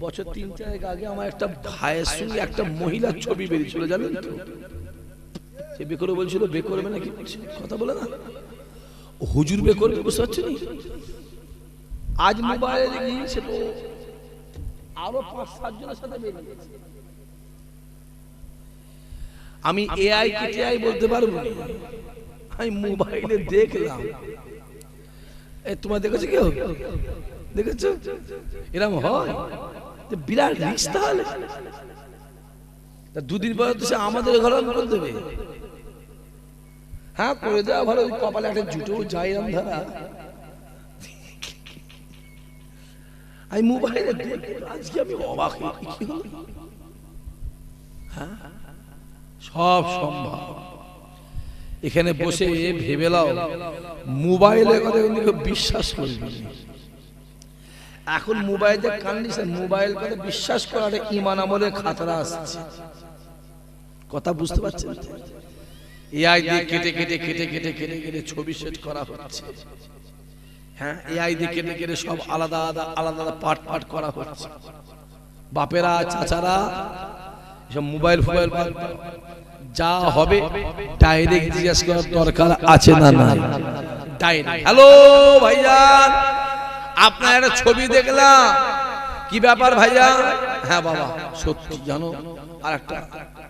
বছর 3-4 আগে আমার একটা ভাইয়ের সঙ্গে একটা মহিলার ছবি বেরিয়েছিল, জানেন তো? সে বে করে বলছিল বে করবে নাকি, কথা বলে না, হুজুর বে করবে, বুঝতে পারছেন? আজ মোবাইলে দেখি সে তো আরো 5-7 জনের সাথে বেরিয়ে গেছে। আমি এআই কে টিআই বলতে পারবো না, আমি মোবাইলে দেখলাম। তোমার দেখেছো কেউ? দেখেছো এরকম হয়? বিরাট রিস্ক। তাহলে দুদিন পরে তো সে আমাদের ঘরে করে দেবে। হ্যাঁ করে দেওয়া ভালো, কপালে একটা জুটো যাই ধারা। আমি মোবাইলে আজকে আমি অবাক কি হলো। হ্যাঁ সব সম্ভব। এখানে বসে ভেবে লাও, মোবাইলের কথা কিন্তু বিশ্বাস করবি। এখন মোবাইলের কন্ডিশন, মোবাইল কথা বিশ্বাস করাটা ঈমান আমলের খাতরা আসছে। কথা বুঝতে পারছেন? এআই দিয়ে কেটে কেটে কেটে কেটে কেটে কেটে ছবি সেট করা হচ্ছে। হ্যাঁ এআই দিয়ে কেটে কেটে সব আলাদা আলাদা আলাদা পার্ট পার্ট করা হচ্ছে। বাপেরা চাচারা সব মোবাইল ফোবাইল যা হবে ডাইরেক্ট জিজ্ঞেস করার দরকার আছে না নাই? ডাইরেক্ট, হ্যালো ভাইজান আপনার একটা ছবি দেখলাম, কি ব্যাপার ভাইজান? হ্যাঁ বাবা সত্যি জানো আর একটা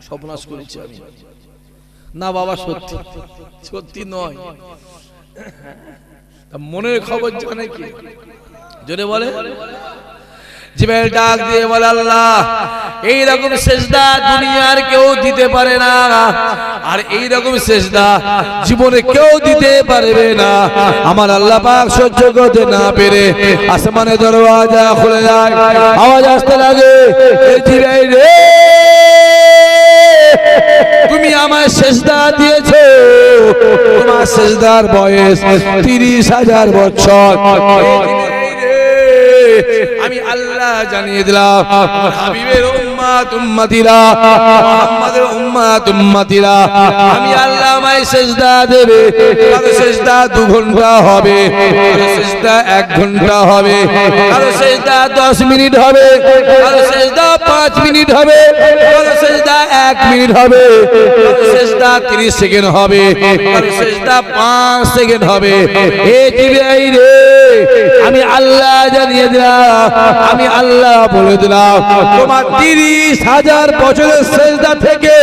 সর্বনাশ করেছি আমি। না বাবা সত্যি সত্যি নয়, মনের খবর জানে কি? জোরে বলে। জিবরাইল ডাক দিয়ে বলে আল্লাহ এই রকম সেজদা দুনিয়ার কেউ দিতে পারে না, আর এই রকম সেজদা জীবনে কেউ দিতে পারবে না। আমার আল্লাহ পাক সহ্য করতে না পেরে আসমানের দরওয়াজা খুলে যায়, আওয়াজ আসতে লাগে, জিবরাইল রে তুমি আমায় সেজদা দিয়েছো, তোমার সেজদার বয়স 30,000 বছর। আমি আল্লাহ জানিয়ে দিলাম হাবিবের উম্মত উম্মতিরা, মুহাম্মাদের উম্মত উম্মতিরা, আমি আল্লাহ আমায় সিজদা দেবে। কারো সিজদা 2 ঘন্টা হবে, কারো সিজদা 1 ঘন্টা হবে, কারো সিজদা 10 মিনিট হবে, কারো সিজদা 5 মিনিট হবে, কারো সিজদা 1 মিনিট হবে, কারো সিজদা 30 সেকেন্ড হবে, কারো সিজদা 5 সেকেন্ড হবে। এ জিবরাইল রে আমি আল্লাহ জানিয়ে দিলাম, আমি আল্লাহ বলে দিলাম তোমার 30,000 বছরের সেজদা থেকে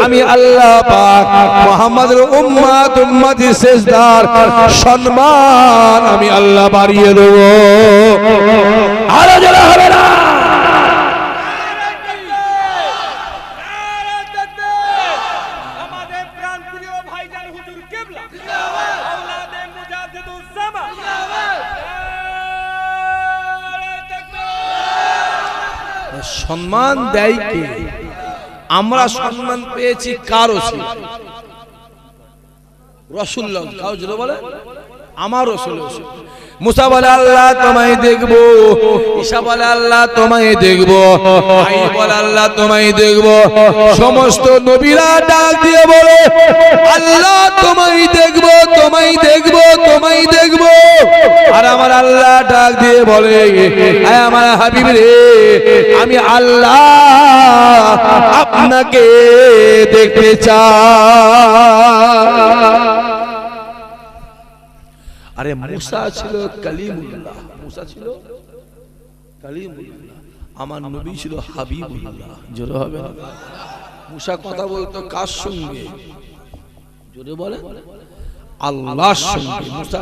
আমি আল্লাহ পাক মুহাম্মাদের উম্মত উম্মতি সেজদার সম্মান আমি আল্লাহ বাড়িয়ে দেব। আরো জোরে হবে না? সম্মান দেয় কে? আমরা সম্মান পেয়েছি কার ওসিলা? রাসূলুল্লাহ। কাউ জোরে বলে আমার রাসূল। মুসা বলে আল্লাহ তোমায় দেখবো, ঈসা বলে আল্লাহ তোমায় দেখবো, আইয়ুব বলে আল্লাহ তোমায় দেখবো। সমস্ত নবীরা ডাক দিয়ে বলে আল্লাহ তোমায় দেখবো, তোমায় দেখবো, তোমায় দেখবো। আর আমার আল্লাহ ডাক দিয়ে বলে আমার হাবিব রে আমি আল্লাহ আপনাকে দেখতে চাই। আরে মুসা ছিল কালিমুল্লাহ, মুসা ছিল কালিমুল্লাহ, আমার নবী ছিল হাবিবুল্লাহ। জোরে হবে না? মুসা কথা বলতো কার সঙ্গে? জোরে বলে আল্লাহর সঙ্গে। মুসা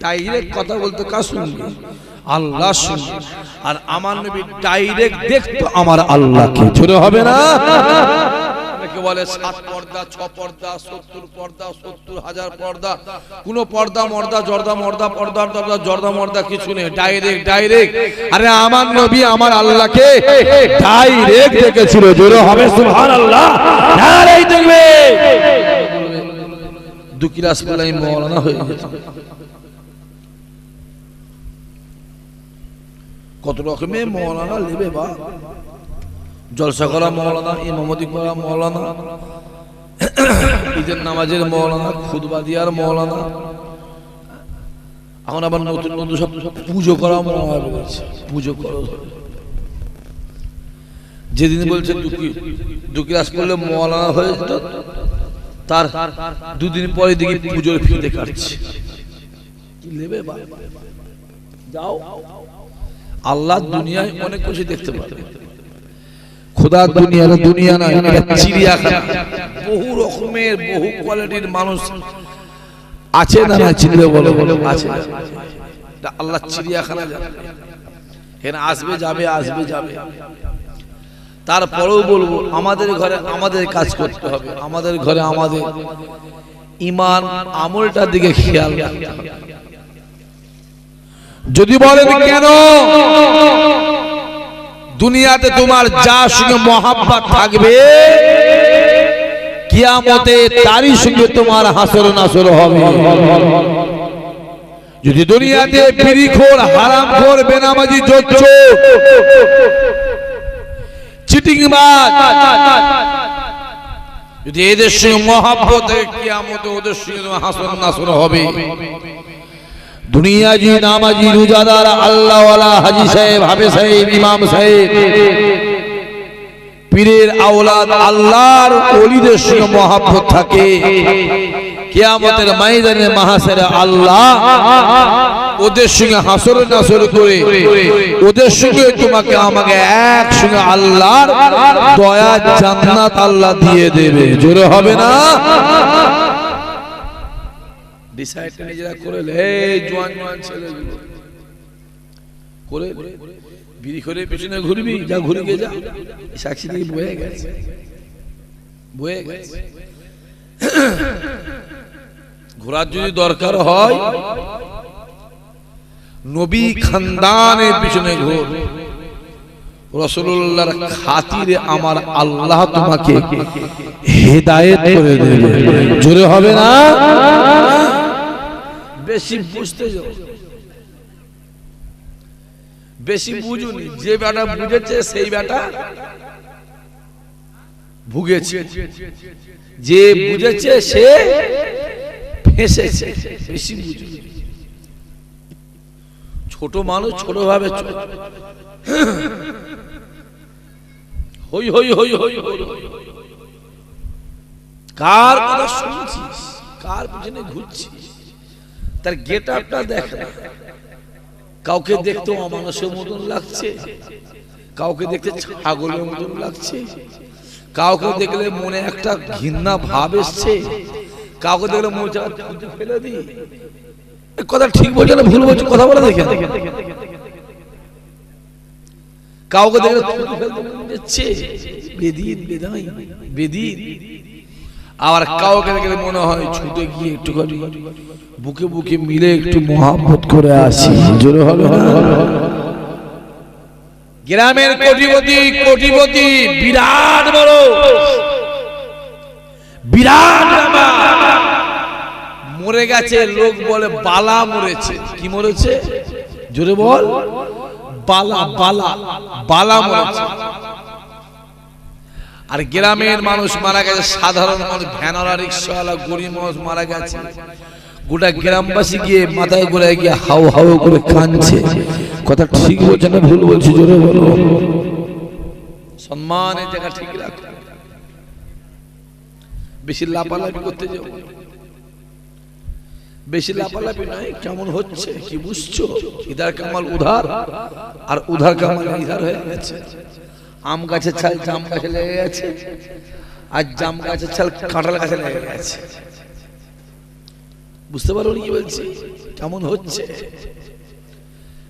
ডাইরেক্ট কথা বলতো কার সঙ্গে? আল্লাহর সঙ্গে। আর আমার নবী ডাইরেক্ট দেখতো আমার আল্লাহকে। জোরে হবে না? বলে 7 পর্দা 6 পর্দা 70 পর্দা 70,000 পর্দা, কোন পর্দা মর্দা জর্দা মর্দা পর্দা দর্দা জর্দা মর্দা কিছু নেই, ডাইরেক্ট। আরে আমার নবী আমার আল্লাহকে ডাইরেক্ট দেখেছিল। জোরে হবে সুবহানাল্লাহ? নারে দেখবে দুকিরাস বলাই মাওলানা হয়ে গেছে। কত রকমের মাওলানা নেবে বা জলসা করা মাওলানা, ইমামতি করা মাওলানা, ঈদের নামাজের মাওলানা, খুতবা দিয়ার মাওলানা, এখন আবার নতুন নতুন সব পুজো করা মনে হয়, পুজো করো। যেদিন বলছে দু ক্লাস করলে মওলানা হয়ে যেত, তার দুদিন পরে দেখি পুজোর ফিতে কাটছে। কি নেবে যাও, আল্লাহ দুনিয়ায় অনেক কিছু দেখতে পাবে। খোদা দুনিয়া না, এটা চিড়িয়াখানা। বহু রকমের বহু কোয়ালিটির মানুষ আছে না, চিনবে বলো আছে। আল্লাহ চিড়িয়াখানা যাবে, এখানে আসবে যাবে আসবে যাবে। তারপরেও বলবো আমাদের ঘরে আমাদের কাজ করতে হবে, আমাদের ঘরে আমাদের ঈমান আমলটার দিকে খেয়াল রাখতে হবে। যদি বলেন কেন, দুনিয়াতে তোমার যার সঙ্গে মহাব্বত থাকবে, কিয়ামতে তারই সঙ্গে তোমার হাসর নাসর হবে। যদি দুনিয়াতে বিড়িখোর, হারামখোর, বেনামাজি, জোচ্চোর, চিটিংবাজ, যদি এদের সঙ্গে মহাব্বত থাকে, কিয়ামতে ওদের সঙ্গে হাসর নাসর হবে। দুনিয়াজি, নামাজি, রোজাদার, আল্লাহওয়ালা, হাজী সাহেব, হাফেজ সাহেব, ইমাম সাহেব, পীরের আওলাদ, আল্লাহর ওলিদের সঙ্গে মহাব্বত থাকে, কিয়ামতের ময়দানে মাহশারে আল্লাহ ওদের সঙ্গে হাসর নাসর করে ওদের সঙ্গে তোমাকে আমাকে একসঙ্গে আল্লাহর দয়া জান্নাত আল্লাহ দিয়ে দেবে। জোরে হবে না? ডিসাইডটা নিজেরা করে এই জোয়ান জোয়ান ছেলেগুলো করে বিড়ি করে পেছনে ঘুরবি, যা ঘুরে গিয়ে যা, সাক্ষী দিয়ে বয়ে গেছে বয়ে গেছে। ঘোরার যদি দরকার হয়, নবী খানদানের পিছনে ঘোর। রাসূলুল্লাহর খাতিরে আমার আল্লাহ তোমাকে হেদায়েত করে দেবে। জোরে হবে না? বেশি বুঝতে যাও, বেশি বুঝুনি। যে বেটা বুঝেছে সেই বেটা ভুগেছে, যে বুঝেছে সে ফেঁসেছে। বেশি বুঝুনি। ছোট মানুষ ছোট ভাবে হই হই হই হই হই। কার কথা শুনছিস, কার পিছনে ঘুরছিস, তার গেট আপটা দেখ না। কাউকে দেখতে অমানুষের মতন লাগছে, কাউকে দেখতে ছাগলের মতন লাগছে, কাউকে দেখলে মনে একটা ঘৃণা ভাব এসছে, কাউকে দেখলে মনে ফেলে দি। কথা ঠিক বলছে না ভুল বলছে, কথা বলে দেখে। কাউকে দেখলে বেদিন বেদাই বেদিন, আবার কাউকে দেখলে মনে হয় ছুটে গিয়ে একটু বুকে বুকে মিলে একটু মহব্বত করে আসি। জোরে হবে না? গ্রামের কোটিপতি কোটিপতি বিরাট বড় বিরাট মরে গেছে, লোক বলে বালা মরেছে। কি মরেছে? জোরে বল। বালা বালা বালা মরেছে। আর গ্রামের মানুষ মারা গেছে, সাধারণ মানুষ, ভ্যানওয়ালা, রিক্সাওয়ালা, গরিব মানুষ মারা গেছে। গোটা গ্রামবাসী গিয়ে মাথায় করে গিয়ে হাউ হাউ করে কাঁদছে। কথা ঠিক বলছে না ভুল বলছি? জোরে বলো। সম্মানের জায়গা ঠিক রাখো, বেশি লাপালাপি করতে যাও। বেশি লাপালাপি নয়, কেমন হচ্ছে কি বুঝছো? ইধার কামাল উধার, আর উধার কামাল ইধার হয়ে গেছে। আম গাছের ছাল জাম গাছে লেগে গেছে, আর জাম গাছের ছাল কাঁঠাল গাছে লেগে গেছে। বুঝতে পারো কি বলছি? কেমন হচ্ছে?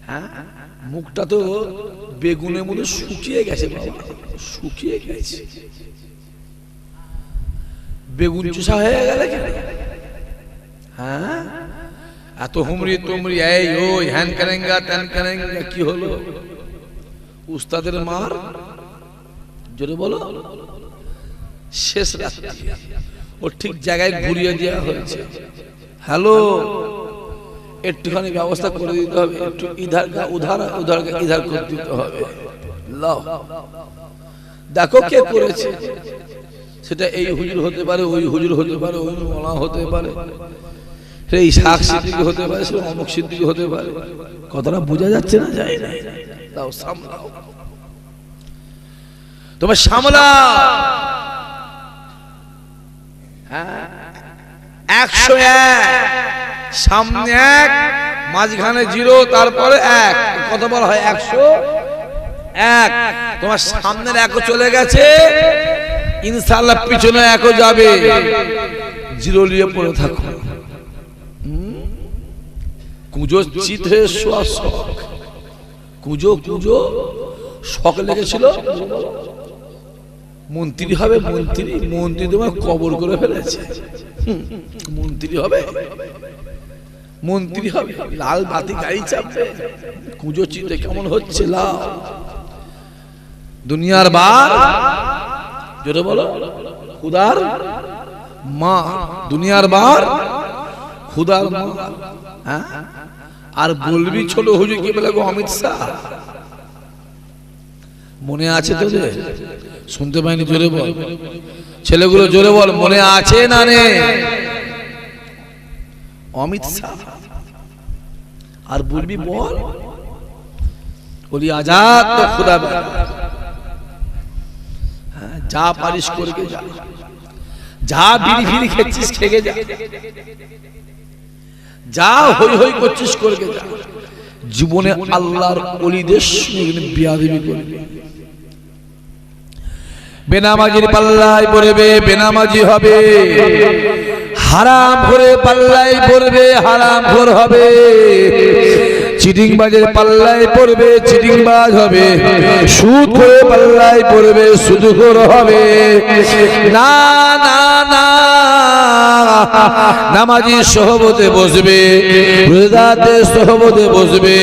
হ্যাঁ, মুখটা তো বেগুনের মধ্যে শুকিয়ে গেছে বাবা, শুকিয়ে গেছে। বেগুন চুষা হয়ে গেলে কেন? হ্যাঁ, এত হুমরি তুমরি, এই ওই হ্যান করেঙ্গা ত্যান করেঙ্গা। কি হলো? উস্তাদের মার। জোরে বলো। শেষ রাত্রি ও ঠিক জায়গায় ঘুরিয়ে দেওয়া হয়েছে। হ্যালো, একটুখানি ব্যবস্থা করে দিতে হবে, একটু ইধার উধার উধার ইধার করে দিতে হবে। লাও, দেখো কে করেছে। সেটা এই হুজুর হতে পারে, ওই হুজুর হতে পারে, ওই মাওলানা হতে পারে। সেই শাক সিদ্দিকি হতে পারে, সে অমুক সিদ্দিকি হতে পারে। কথাটা বোঝা যাচ্ছে না? যায় না। তাও সামলাও, তোমার সামলা। 101 সামনে 1 মাঝখানে 0 তারপরে 1, কত বলা হয়? 101। তোমার সামনের 1 চলে গেছে, ইনশাআল্লাহ পিছনে 1 যাবে। 0 নিয়ে পড়ে থাকো। কুজো চিত হয়ে শোয়া শখ, কুজো কুজো শখ লেগেছিল মন্ত্রী হবে। মন্ত্রী তোমার কবর করে ফেলেছে। মন্ত্রী হবে, লাল বাতি গাড়ি চাপবে। কুজো চিতে কেমন হচ্ছে লাল দুনিয়ার বার, জোরে বলো, খুদার মা। দুনিয়ার বার, খুদার মা। আর বলবি ছোট হুজুর কি বলে গো অমিত শাহ, মনে আছে তোদের? শুনতে পাইনি? জোরে বল ছেলেগুলো, জোরে বল, মনে আছে না নে? অমিত শাহ। আর বলবি বল, বলি আজাদ তো খুদা। যা পারিস করে যা, যা বিড়ি ফিরি খেয়েছিস খেয়ে যা, যা হই হই করছিস করে যা। জীবনে আল্লাহর ওলিদের সঙ্গে বিয়াদবি করবে। বেনামাজির পাল্লায় পড়বে, বেনামাজি হবে। হারাম করে পাল্লায় পড়বে, হারাম খোর হবে। চিটিংবাজের পাল্লায় পড়বে, চিটিংবাজ হবে। সুদ করে পাল্লায় পড়বে, সুদখোর হবে। না না না, নামাজি সহবতে বসবে, রোজাদারদের সহবতে বসবে,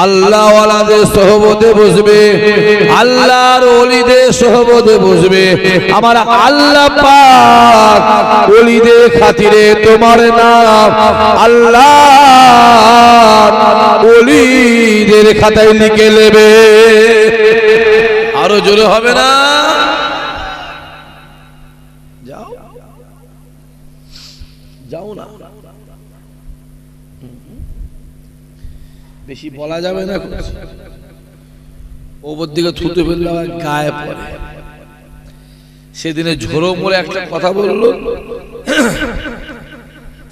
আল্লাহওয়ালাদের সহবতে বসবে, আল্লাহর ওলিদের সহবতে বসবে। আমার আল্লাহ পাক ওলিদের খাতিরে তোমার নাম আল্লাহ ওলিদের খাতায় লিখে নেবে। আরো জোরে হবে না? যাও যাও না, বেশি বলা যাবে না। ওপর দিকে থুতু ফেললে আবার গায়ে পড়ে। সেদিনে ঝোড়ো মোড়ে একটা কথা বললো,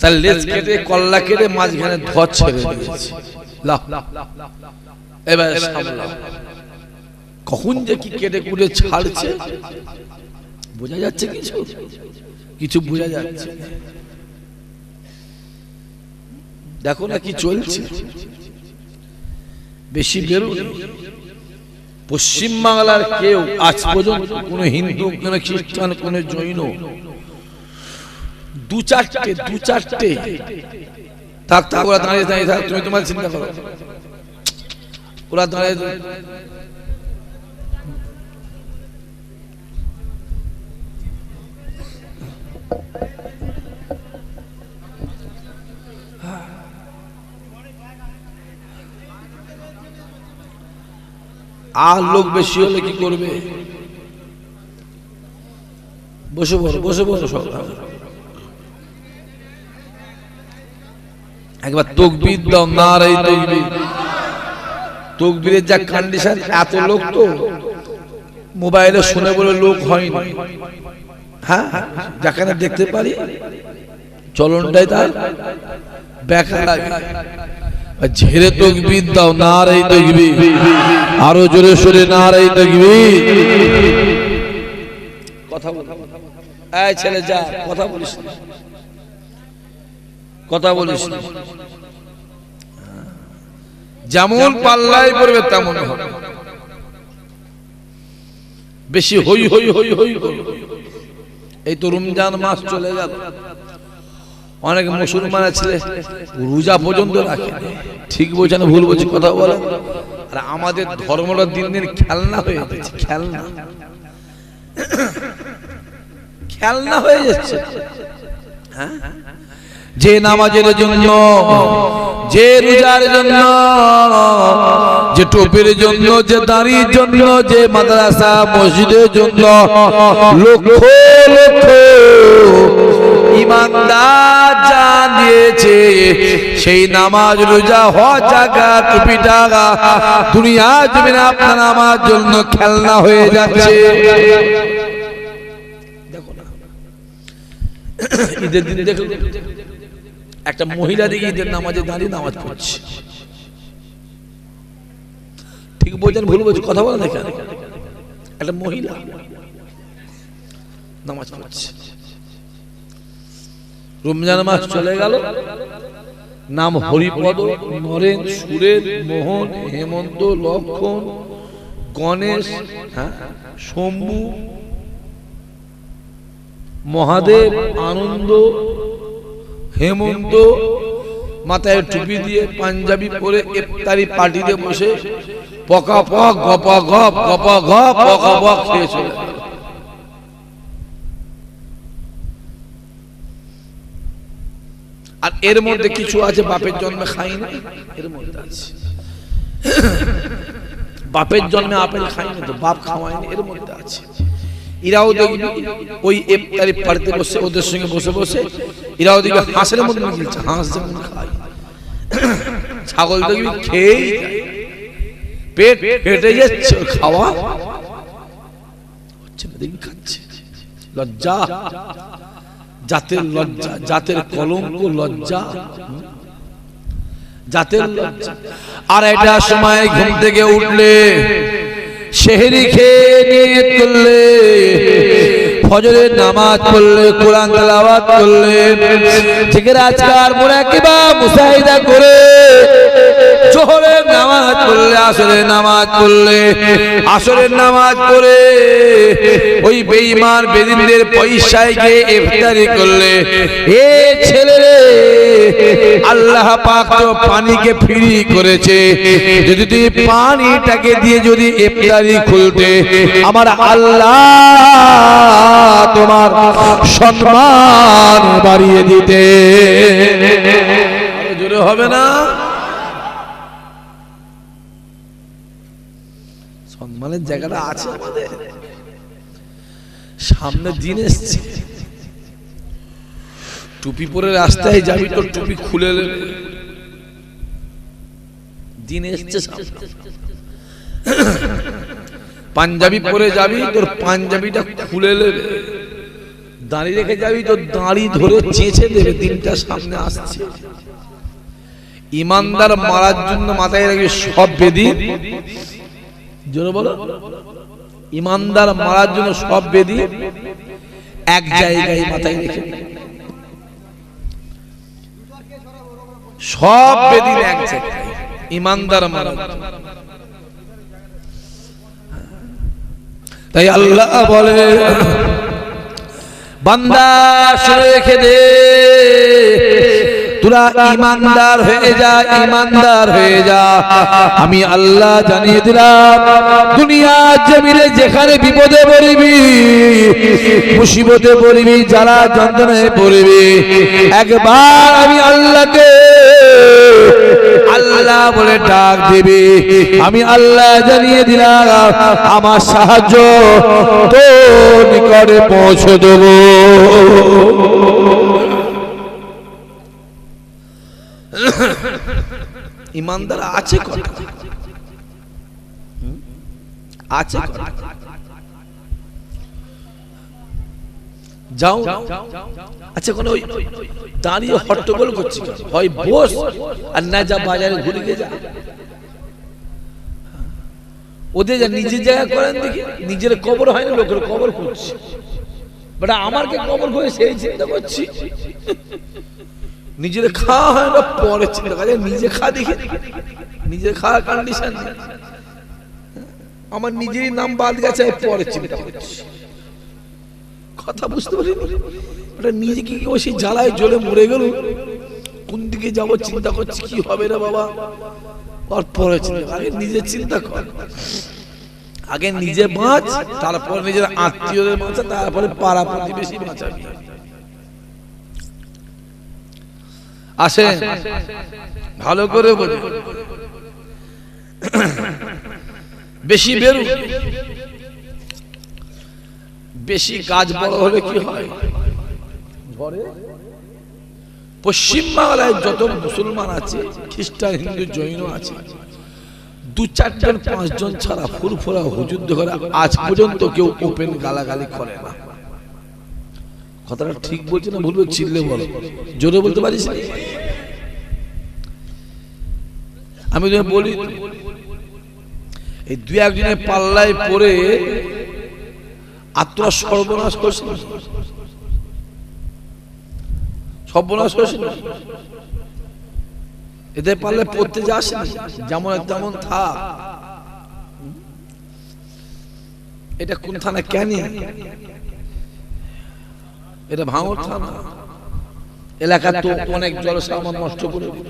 তার লেজ কেটে কল্লা কেটে মাঝখানে ধর ছেড়ে দিয়েছে। এবার কখন যে কি কেটে কুটে ছাড়ছে বোঝা যাচ্ছে? কিছু বোঝা যাচ্ছে। দেখো না কি চলছে। বেশি বেরোন। পশ্চিম বাংলার কেউ আজ পর্যন্ত কোন হিন্দু, কোন খ্রিস্টান, কোন জৈন দু চারটে থাক ওরা দাঁড়িয়ে দাঁড়িয়ে থাক, তুমি তোমার চিন্তা করো। ওরা দাঁড়িয়ে আর লোক বেশি হলে কি করবে? বসে বসে বসে বসে সব একবার তকবীর দাও, নারায়ে তাকবীর। তকবীরের যা কন্ডিশন, এত লোক তো মোবাইলে শুনে বলে লোক হয়নি। হ্যাঁ, যেখানে দেখতে পারি চলনটাই তার ব্যাখ্যা লাগে। ঝেড়ে তকবীর দাও, নারায়ে তাকবীর। আরো জোরে সোরে নারায়ে তাকবীর। কথা বল, এই ছেলে যা, কথা বলিস না, কথা বলিস না। যেমন পাল্লায় পড়বে তেমন হবে। বেশি হই হই হই হই করবে। এই তো রমজান মাস চলে গেল, অনেক মুসলমান ছেলে রোজা পর্যন্ত রাখে। ঠিক বলছে না ভুল বলছি? কথা বলে। আর আমাদের ধর্মটা দিন দিন খেলনা হয়ে যাচ্ছে। খেলনা খেলনা হয়ে যাচ্ছে। হ্যাঁ, যে নামাজের জন্য, যে রোজার জন্য, যে টোপের জন্য, যে দাড়ির জন্য, যে মাদ্রাসা মসজিদের জন্য লক্ষ লক্ষ ইমানদার জান দিয়েছে সেই নামাজ রোজা হজ যাকাত টুপি টাকা দুনিয়া জমিনে আপনার আমার জন্য খেলনা হয়ে যাচ্ছে। দেখো না ঈদের দিন দেখো একটা মহিলা দেখি ঈদের নামাজে দাঁড়িয়ে নামাজ পড়ছে, ঠিক বলছেন ভুল বলছি কথা বলে দেখেন, একটা মহিলা নামাজ পড়ছে। রমজান মাস চলে গেল, নাম হরিপদ, নরেন, সুরেন, মোহন, হেমন্ত, লক্ষণ, গণেশ, শম্ভু, মহাদেব, আনন্দ, হেমন্ত মাথায় টুপি দিয়ে পাঞ্জাবি পরে ইফতারি পার্টিতে বসে পকা পক গপা গপ গপা গপ পকা পক খেয়ে চলে গেল। আর এর মধ্যে কিছু আছে বাপের জন্মে খাই না, এর মধ্যে আছে বাপের জন্মে আপেল খাই না তো বাপ খাওয়ায়নি, এর মধ্যে আছে। এরাও দেখবি ওই ইফতারি পার্টিতে বসে ওদের সঙ্গে বসে বসে এরাও দেখবি হাঁসের মধ্যে মিলছে, হাঁস যেমন খায় ছাগল দেখবি খেয়েই পেট ফেটে যাচ্ছে, খাওয়া হচ্ছে না দেখবি খাচ্ছে। লজ্জা, জাতের লজ্জা, জাতের কলঙ্ক, লজ্জা, জাতের লজ্জা। আর এটা সময় ঘুম থেকে উঠলে সেহরি খেয়ে নিয়ে তুললে ফজরের নামাজ পড়লে কোরআন তেলাওয়াত করলে জিকির আজকার মুরাকিবা মুসাহিদা করে জোহরের নামাজ পড়লে আসরের নামাজ পড়লে আসরের নামাজ পড়ে ওই বেঈমান বেদিনদের পয়সায় গিয়ে ইফতারি করলে এ ছেলে রে আল্লাহ পাক তো পানিকে ফ্রি করেছে, যদি তুই পানিটাকে দিয়ে যদি ইফতারি খুলতে আমার আল্লাহ তোমার সম্মান বাড়িয়ে দিতে। জোরে হবে না? সম্মানের জায়গাটা আছে আমাদের সামনে। দিন এসছে, টুপি পরে রাস্তায় যাবি তোর টুপি খুলে নেবে, দিন এসছে সামনে। পাঞ্জাবি পরে যাবি তোর পাঞ্জাবিটা খুলে নেবে, দাঁড়িয়ে রেখে যাবি তোর দাঁড়ি ধরে চেঁচে দেবে, দিনটা সামনে আসছে। ইমানদার মারার জন্য মাথায় রাখবি সব বেদিন, জোরে বলো, ইমানদার মারার জন্য সব বেদিন এক জায়গায় মাথায় রেখে, সব বেদিন এক জায়গায় ইমানদার মারার। তাই আল্লাহ বলে বান্দা শুনে রেখে দে, তোরা ইমানদার হয়ে যা, ইমানদার হয়ে যা। আমি আল্লাহ জানিয়ে দিলাম দুনিয়ার জমিনে যেখানে বিপদে পড়বি, মুসিবতে পড়বি, জ্বালা যন্ত্রণায় পড়বি, একবার আমি আল্লাহকে আল্লাহ বলে ডাক দিবি, আমি আল্লাহ জানিয়ে দিলাম আমার সাহায্য তোর নিকটে পৌঁছে দেব। ইমানদার আছে কটা? আছে কটা? যাও, আচ্ছা কোন ওই দাঁড়িয়ে হট্টগোল করছি, হয় বস আর না যা বাজারে ঘুরে গিয়ে যা। ওদের যা নিজের জায়গা করেন দেখি, নিজের কবর হয় না, লোকের কবর করছে, বাট আমারকে কবর করে সেই চিন্তা করছি। নিজের খাওয়া হয় না, পরে চিন্তা করে নিজে খা দেখি, নিজের খাওয়ার কন্ডিশন আমার নিজেরই নাম বাদ গেছে, পরে চিন্তা করছি। কথা বুঝতে পারি নিজেকে ওই সেই জ্বালায় জ্বলে মরে গেল, কোন দিকে যাবো চিন্তা করছি, কি হবে না বাবা, আর পরে চিন্তা। আগে নিজের চিন্তা কর, আগে নিজে বাঁচ, তারপরে নিজের আত্মীয়দের বাঁচা, তারপরে পাড়া প্রতিবেশী বাঁচাবি। আসে ভালো করে বলি, বেশি বেরু, বেশি কাজ বড় হলে কি হয়, ঘরে পশ্চিমবাংলায় যত মুসলমান আছে, খ্রিস্টান, হিন্দু, জৈন আছে, 2-4 জন 5 জন ছাড়া ফুরফুরা হুজুর ধরে আজ পর্যন্ত কেউ ওপেন গালাগালি করে না। কথাটা ঠিক বলছি না ভুল বলছি? চিল্লে বলো, জোরে বলতে পারিস? আমি তুমি বলি, এই 2-1 জনের পাল্লায় পড়ে আত্মা সর্বনাশ করছে, সর্বনাশ করছে। এদের পাল্লায় পড়তে যাস না, যেমন তেমন থাক। এটা কোন থানা? কেন এটা ভাঙর থানা। এলাকা তো অনেক জলসা আমার নষ্ট করে দিল,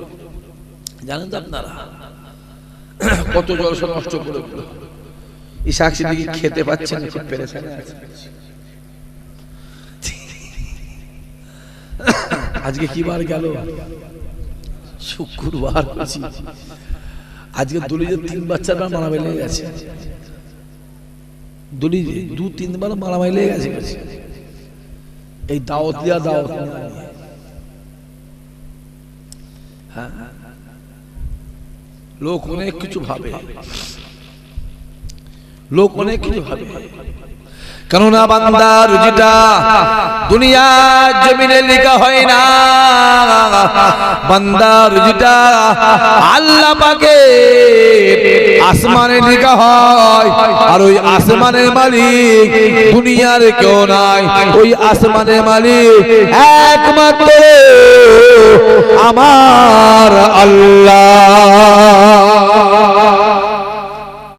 জানেন তো আপনারা কত জলসা নষ্ট করে দিল। ইসাক সিদ্দিকী খেতে পাচ্ছেন, খুব পেরেশানি আছে। আজকে কি বার গেল? শুক্রবার। আজকে দলিজে 3-4 বার মারামারি লেগে গেছে, দলিজে 2-3 বার মারামারি লেগে গেছে। এই দাওয়াত দিয়া দাওয়াত, হ্যাঁ, লোক অনেক কিছু ভাবে, লোক অনেক কিছু ভাবে। কেননা বান্দা রুজিটা দুনিয়ার জমিনে লেখা হয় না, বান্দা রুজিটা আল্লাহ পাকের আসমানে লেখা হয়। আর ওই আসমানের মালিক দুনিয়ার কেউ নাই, ওই আসমানের মালিক একমাত্র আমার আল্লাহ।